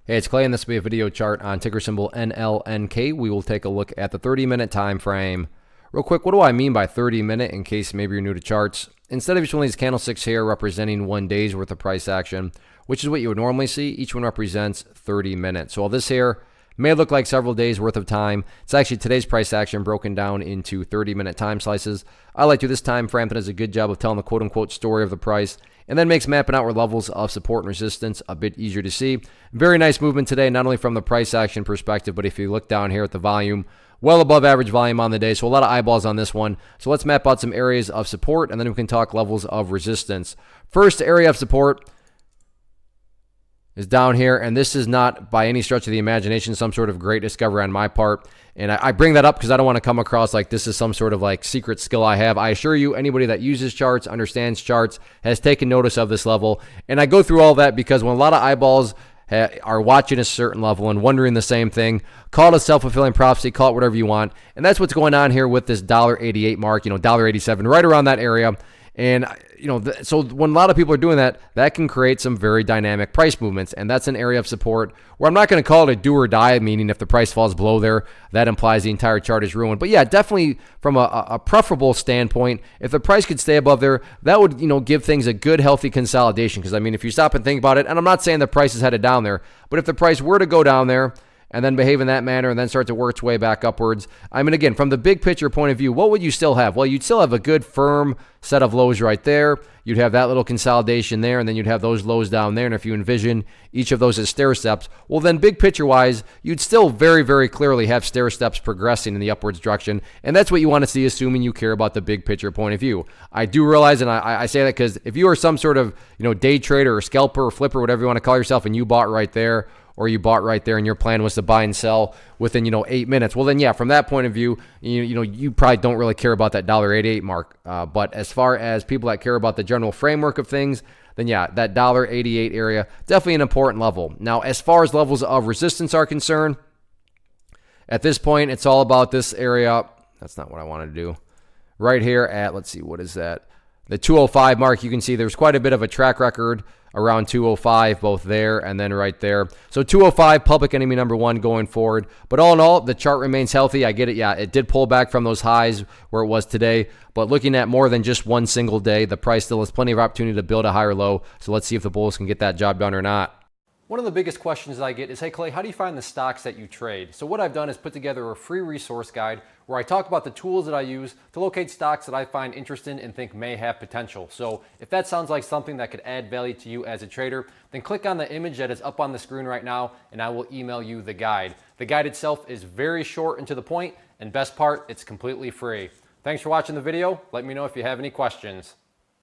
Hey, it's Clay, and this will be a video chart on ticker symbol NLNK. We will take a look at the 30-minute time frame. Real quick, what do I mean by 30-minute in case maybe you're new to charts? Instead of each one of these candlesticks here representing 1 day's worth of price action, which is what you would normally see, each one represents 30 minutes. So while this here may look like several days worth of time, it's actually today's price action broken down into 30-minute time slices. I like to this time frame that does a good job of telling the quote-unquote story of the price, and then makes mapping out where levels of support and resistance a bit easier to see. Very nice movement today, not only from the price action perspective, but if you look down here at the volume, well above average volume on the day. So a lot of eyeballs on this one. So let's map out some areas of support, and then we can talk levels of resistance. First area of support is down here, and this is not by any stretch of the imagination some sort of great discovery on my part. And I bring that up because I don't want to come across like this is some sort of like secret skill I have. I assure you, anybody that uses charts, understands charts, has taken notice of this level. And I go through all that because when a lot of eyeballs are watching a certain level and wondering the same thing, call it a self-fulfilling prophecy, call it whatever you want. And that's what's going on here with this $1.88 mark, $1.87, right around that area. And, so when a lot of people are doing that, that can create some very dynamic price movements. And that's an area of support where I'm not going to call it a do or die, meaning if the price falls below there, that implies the entire chart is ruined. But yeah, definitely from a preferable standpoint, if the price could stay above there, that would, give things a good, healthy consolidation. Because, if you stop and think about it, and I'm not saying the price is headed down there, but if the price were to go down there, and then behave in that manner and then start to work its way back upwards. Again, from the big picture point of view, what would you still have? Well, you'd still have a good firm set of lows right there. You'd have that little consolidation there, and then you'd have those lows down there. And if you envision each of those as stair steps, well, then big picture-wise, you'd still very, very clearly have stair steps progressing in the upwards direction. And that's what you want to see, assuming you care about the big picture point of view. I do realize, and I say that because if you are some sort of day trader or scalper or flipper, whatever you want to call yourself, and you bought right there, or you bought right there and your plan was to buy and sell within, 8 minutes. Well, then, yeah, from that point of view, you probably don't really care about that $1.88 mark. But as far as people that care about the general framework of things, then, yeah, that $1.88 area, definitely an important level. Now, as far as levels of resistance are concerned, at this point, it's all about this area. That's not what I wanted to do. Right here at, let's see, what is that? The 205 mark, you can see there's quite a bit of a track record around 205, both there and then right there. So 205, public enemy number one going forward. But all in all, the chart remains healthy. I get it. Yeah, it did pull back from those highs where it was today. But looking at more than just one single day, the price still has plenty of opportunity to build a higher low. So let's see if the bulls can get that job done or not. One of the biggest questions that I get is, hey Clay, how do you find the stocks that you trade? So what I've done is put together a free resource guide where I talk about the tools that I use to locate stocks that I find interesting and think may have potential. So if that sounds like something that could add value to you as a trader, then click on the image that is up on the screen right now and I will email you the guide. The guide itself is very short and to the point, and best part, it's completely free. Thanks for watching the video. Let me know if you have any questions.